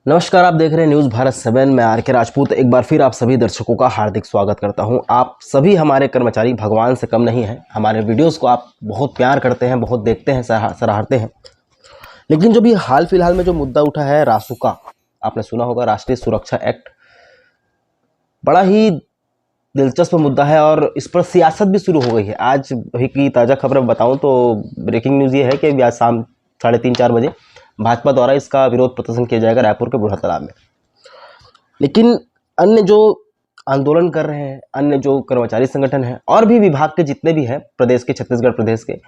नमस्कार, आप देख रहे हैं न्यूज़ भारत 7 में आर के राजपूत। एक बार फिर आप सभी दर्शकों का हार्दिक स्वागत करता हूं। आप सभी हमारे कर्मचारी भगवान से कम नहीं हैं। हमारे वीडियोस को आप बहुत प्यार करते हैं, बहुत देखते हैं, सराहते हैं। लेकिन जो भी हाल फिलहाल में जो मुद्दा उठा है रासुका, आपने सुना होगा, राष्ट्रीय सुरक्षा एक्ट, बड़ा ही दिलचस्प मुद्दा है और इस पर सियासत भी शुरू हो गई है। आज वही की ताज़ा खबर बताऊँ तो ब्रेकिंग न्यूज़ ये है कि आज शाम 3:30-4 बजे भाजपा द्वारा इसका विरोध प्रदर्शन किया जाएगा रायपुर के बूढ़ा तालाब में। लेकिन अन्य जो आंदोलन कर रहे हैं, अन्य जो कर्मचारी संगठन हैं और भी विभाग के जितने भी हैं प्रदेश के, छत्तीसगढ़ प्रदेश के,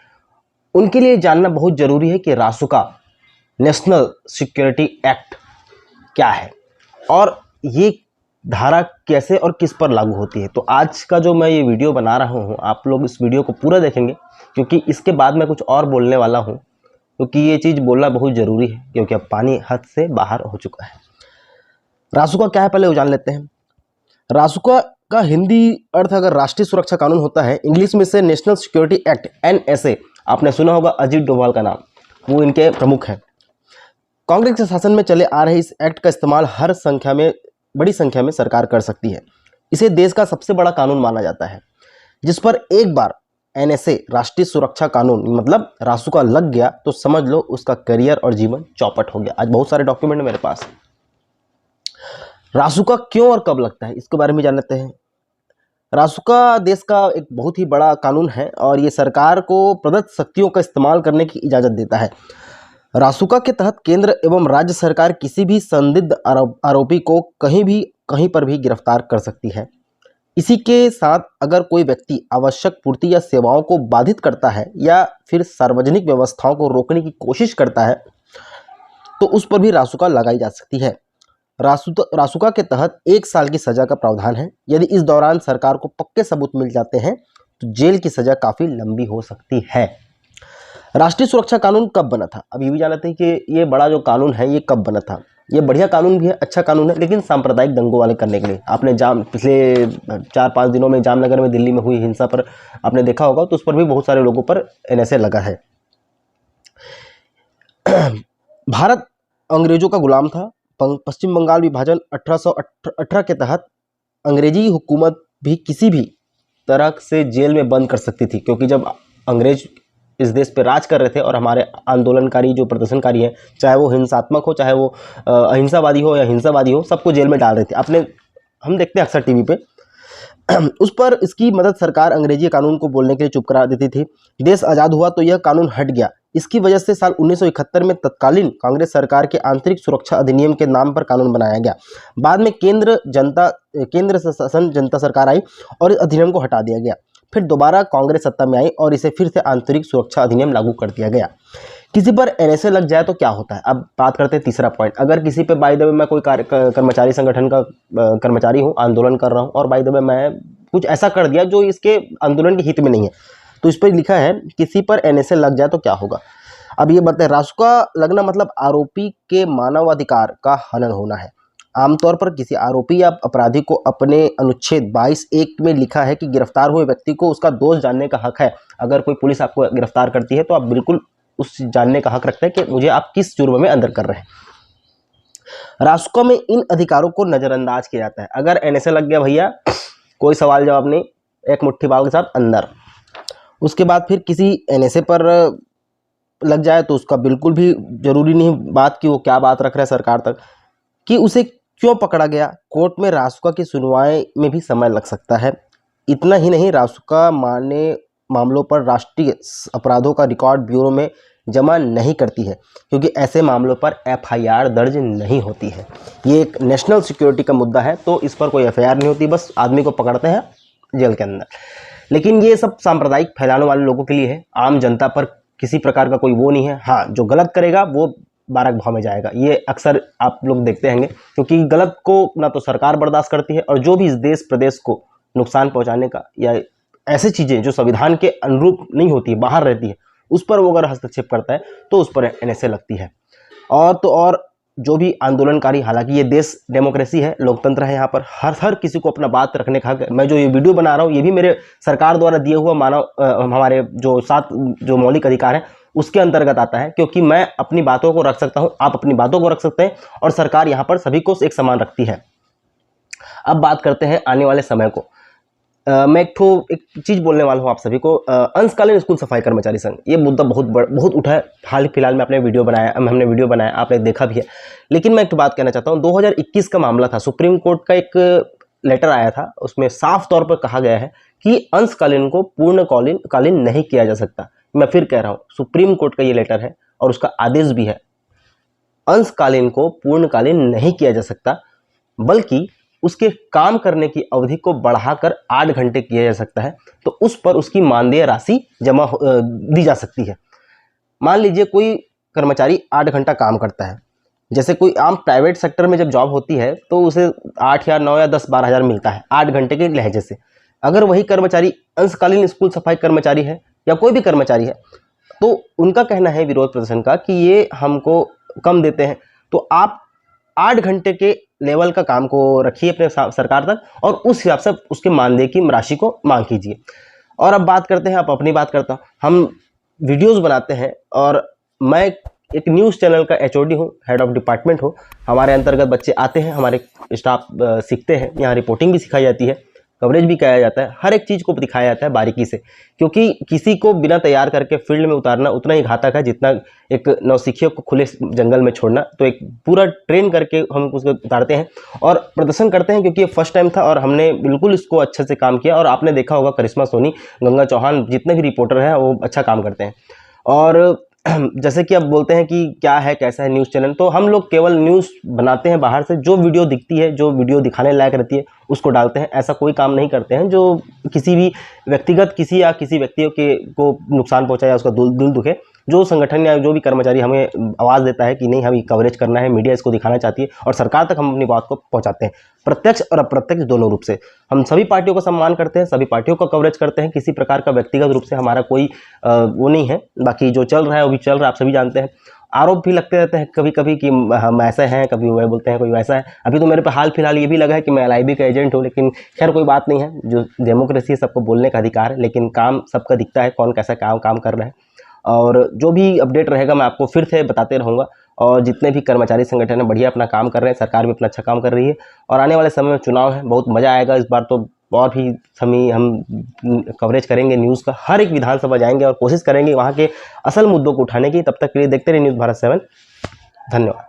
उनके लिए जानना बहुत जरूरी है कि रासुका नेशनल सिक्योरिटी एक्ट क्या है और ये धारा कैसे और किस पर लागू होती है। तो आज का जो मैं ये वीडियो बना रहा हूँ, आप लोग इस वीडियो को पूरा देखेंगे क्योंकि इसके बाद मैं कुछ और बोलने वाला हूँ, क्योंकि ये चीज़ बोलना बहुत ज़रूरी है क्योंकि अब पानी हद से बाहर हो चुका है। रासुका क्या है पहले वो जान लेते हैं। रासुका का हिंदी अर्थ अगर राष्ट्रीय सुरक्षा कानून होता है, इंग्लिश में से नेशनल सिक्योरिटी एक्ट NSA। आपने सुना होगा अजीत डोभाल का नाम, वो इनके प्रमुख हैं। कांग्रेस के शासन में चले आ रहे इस एक्ट का इस्तेमाल बड़ी संख्या में सरकार कर सकती है। इसे देश का सबसे बड़ा कानून माना जाता है, जिस पर एक बार NSA राष्ट्रीय सुरक्षा कानून मतलब रासुका लग गया तो समझ लो उसका करियर और जीवन चौपट हो गया। आज बहुत सारे डॉक्यूमेंट मेरे पास। रासुका क्यों और कब लगता है, इसके बारे में जान लेते हैं। रासुका देश का एक बहुत ही बड़ा कानून है और ये सरकार को प्रदत्त शक्तियों का इस्तेमाल करने की इजाज़त देता है। रासुका के तहत केंद्र एवं राज्य सरकार किसी भी संदिग्ध आरोपी को कहीं पर भी गिरफ्तार कर सकती है। इसी के साथ अगर कोई व्यक्ति आवश्यक पूर्ति या सेवाओं को बाधित करता है या फिर सार्वजनिक व्यवस्थाओं को रोकने की कोशिश करता है तो उस पर भी रासुका लगाई जा सकती है। रासुका के तहत 1 साल की सजा का प्रावधान है। यदि इस दौरान सरकार को पक्के सबूत मिल जाते हैं तो जेल की सजा काफ़ी लंबी हो सकती है। राष्ट्रीय सुरक्षा कानून कब बना था, अब ये भी जानते हैं कि ये बड़ा जो कानून है ये कब बना था। ये बढ़िया कानून भी है, अच्छा कानून है, लेकिन सांप्रदायिक दंगों वाले करने के लिए। आपने पिछले 4-5 दिनों में जामनगर में, दिल्ली में हुई हिंसा पर आपने देखा होगा, तो उस पर भी बहुत सारे लोगों पर NSA लगा है। भारत अंग्रेजों का गुलाम था। पश्चिम बंगाल विभाजन 1818 के तहत अंग्रेजी हुकूमत भी किसी भी तरह से जेल में बंद कर सकती थी, क्योंकि जब अंग्रेज इस देश पे राज कर रहे थे और हमारे आंदोलनकारी जो प्रदर्शनकारी हैं, चाहे वो हिंसात्मक हो, चाहे वो अहिंसावादी हो या हिंसावादी हो, सबको जेल में डाल रहे थे। हम देखते हैं अक्सर टीवी पे। उस पर इसकी मदद सरकार अंग्रेजी कानून को बोलने के लिए चुप करा देती थी। देश आज़ाद हुआ तो यह कानून हट गया। इसकी वजह से साल 1971 में तत्कालीन कांग्रेस सरकार के आंतरिक सुरक्षा अधिनियम के नाम पर कानून बनाया गया। बाद में केंद्र शासन जनता सरकार आई और इस अधिनियम को हटा दिया गया। फिर दोबारा कांग्रेस सत्ता में आई और इसे फिर से आंतरिक सुरक्षा अधिनियम लागू कर दिया गया। किसी पर NSA लग जाए तो क्या होता है, अब बात करते हैं तीसरा पॉइंट। अगर किसी पे बाय द वे मैं कोई कर्मचारी संगठन का कर्मचारी हूँ, आंदोलन कर रहा हूँ और बाय द वे मैं कुछ ऐसा कर दिया जो इसके आंदोलन के हित में नहीं है, तो इस पर लिखा है किसी पर NSA लग जाए तो क्या होगा। अब ये बताए, रासुका लगना मतलब आरोपी के मानवाधिकार का हनन होना है। आमतौर पर किसी आरोपी या अपराधी को अपने अनुच्छेद 22(1) में लिखा है कि गिरफ्तार हुए व्यक्ति को उसका दोष जानने का हक है। अगर कोई पुलिस आपको गिरफ्तार करती है तो आप बिल्कुल उस जानने का हक रखते हैं कि मुझे आप किस जुर्म में अंदर कर रहे हैं। रासुका में इन अधिकारों को नज़रअंदाज किया जाता है। अगर NSA लग गया भैया, कोई सवाल जवाब नहीं, एक मुट्ठी बाल के साथ अंदर। उसके बाद फिर किसी NSA पर लग जाए तो उसका बिल्कुल भी जरूरी नहीं बात कि वो क्या बात रख रहा है सरकार तक, कि उसे क्यों पकड़ा गया। कोर्ट में रासुका की सुनवाई में भी समय लग सकता है। इतना ही नहीं, रासुका मामलों पर राष्ट्रीय अपराधों का रिकॉर्ड ब्यूरो में जमा नहीं करती है, क्योंकि ऐसे मामलों पर FIR दर्ज नहीं होती है। ये एक नेशनल सिक्योरिटी का मुद्दा है, तो इस पर कोई FIR नहीं होती, बस आदमी को पकड़ते हैं जेल के अंदर। लेकिन ये सब सांप्रदायिक फैलाने वाले लोगों के लिए है, आम जनता पर किसी प्रकार का कोई वो नहीं है। हाँ, जो गलत करेगा वो बारक भाव में जाएगा, ये अक्सर आप लोग देखते होंगे, क्योंकि गलत को ना तो सरकार बर्दाश्त करती है और जो भी इस देश प्रदेश को नुकसान पहुंचाने का या ऐसी चीज़ें जो संविधान के अनुरूप नहीं होती, बाहर रहती है, उस पर वो अगर हस्तक्षेप करता है तो उस पर NSA लगती है। और जो भी आंदोलनकारी, हालांकि ये देश डेमोक्रेसी है, लोकतंत्र है, यहाँ पर हर किसी को अपना बात रखने का हक है। मैं जो ये वीडियो बना रहा हूँ ये भी मेरे सरकार द्वारा दिए हुआ हमारे जो 7 जो मौलिक अधिकार हैं उसके अंतर्गत आता है, क्योंकि मैं अपनी बातों को रख सकता हूं, आप अपनी बातों को रख सकते हैं और सरकार यहां पर सभी को एक समान रखती है। अब बात करते हैं आने वाले समय को। मैं एक चीज़ बोलने वाला हूँ आप सभी को। अंशकालीन स्कूल सफाई कर्मचारी संघ, ये मुद्दा बहुत उठा है। हाल फिलहाल में हमने वीडियो बनाया, आपने देखा भी है। लेकिन मैं एक बात कहना चाहता हूँ, 2021 का मामला था, सुप्रीम कोर्ट का एक लेटर आया था, उसमें साफ तौर पर कहा गया है कि अंशकालीन को पूर्णकालीन नहीं किया जा सकता। मैं फिर कह रहा हूँ, सुप्रीम कोर्ट का ये लेटर है और उसका आदेश भी है, अंशकालीन को पूर्णकालीन नहीं किया जा सकता, बल्कि उसके काम करने की अवधि को बढ़ाकर 8 घंटे किया जा सकता है। तो उस पर उसकी मानदेय राशि दी जा सकती है। मान लीजिए कोई कर्मचारी 8 घंटा काम करता है, जैसे कोई आम प्राइवेट सेक्टर में जब जॉब होती है तो उसे 8 या 9 या 10-12 हज़ार मिलता है 8 घंटे के लहजे से। अगर वही कर्मचारी अंशकालीन स्कूल सफाई कर्मचारी है या कोई भी कर्मचारी है, तो उनका कहना है विरोध प्रदर्शन का कि ये हमको कम देते हैं, तो आप 8 घंटे के लेवल का काम को रखिए अपने सरकार तक और उस हिसाब से उसके मानदेय की राशि को मांग कीजिए। और अब बात करते हैं, आप अपनी बात करता हूँ, हम वीडियोस बनाते हैं और मैं एक न्यूज़ चैनल का एचओडी हूँ, हेड ऑफ डिपार्टमेंट हूँ। हमारे अंतर्गत बच्चे आते हैं, हमारे स्टाफ सीखते हैं, यहाँ रिपोर्टिंग भी सिखाई जाती है, कवरेज भी किया जाता है, हर एक चीज़ को दिखाया जाता है बारीकी से, क्योंकि किसी को बिना तैयार करके फील्ड में उतारना उतना ही घातक है जितना एक नौसिखियों को खुले जंगल में छोड़ना। तो एक पूरा ट्रेन करके हम उसको उतारते हैं और प्रदर्शन करते हैं, क्योंकि ये फर्स्ट टाइम था और हमने बिल्कुल इसको अच्छे से काम किया। और आपने देखा होगा करिश्मा सोनी, गंगा चौहान, जितने भी रिपोर्टर हैं वो अच्छा काम करते हैं। और जैसे कि अब बोलते हैं कि क्या है कैसा है न्यूज़ चैनल, तो हम लोग केवल न्यूज़ बनाते हैं बाहर से, जो वीडियो दिखती है, जो वीडियो दिखाने लायक रहती है उसको डालते हैं। ऐसा कोई काम नहीं करते हैं जो किसी भी व्यक्तिगत किसी व्यक्तियों को नुकसान पहुंचाए या उसका दिल दुखे। जो संगठन या जो भी कर्मचारी हमें आवाज़ देता है कि नहीं हमें कवरेज करना है, मीडिया इसको दिखाना चाहती है और सरकार तक हम अपनी बात को पहुंचाते हैं, प्रत्यक्ष और अप्रत्यक्ष दोनों रूप से। हम सभी पार्टियों का सम्मान करते हैं, सभी पार्टियों का कवरेज करते हैं, किसी प्रकार का व्यक्तिगत रूप से हमारा कोई वो नहीं है। बाकी जो चल रहा है वो भी चल रहा है, आप सभी जानते हैं। आरोप भी लगते रहते हैं कभी कभी कि हम ऐसे हैं, कभी वह बोलते हैं कोई वैसा है। अभी तो मेरे पे हाल फिलहाल ये भी लगा है कि मैं LIB का एजेंट हूँ, लेकिन खैर कोई बात नहीं है, जो डेमोक्रेसी है सबको बोलने का अधिकार है, लेकिन काम सबका दिखता है कौन कैसा काम कर रहा है। और जो भी अपडेट रहेगा मैं आपको फिर से बताते रहूँगा। और जितने भी कर्मचारी संगठन है बढ़िया अपना काम कर रहे हैं, सरकार भी अपना अच्छा काम कर रही है। और आने वाले समय में चुनाव है, बहुत मज़ा आएगा इस बार तो, और भी हम कवरेज करेंगे न्यूज़ का, हर एक विधानसभा जाएंगे और कोशिश करेंगे वहाँ के असल मुद्दों को उठाने की। तब तक के लिए देखते रहिए न्यूज़ भारत 7। धन्यवाद।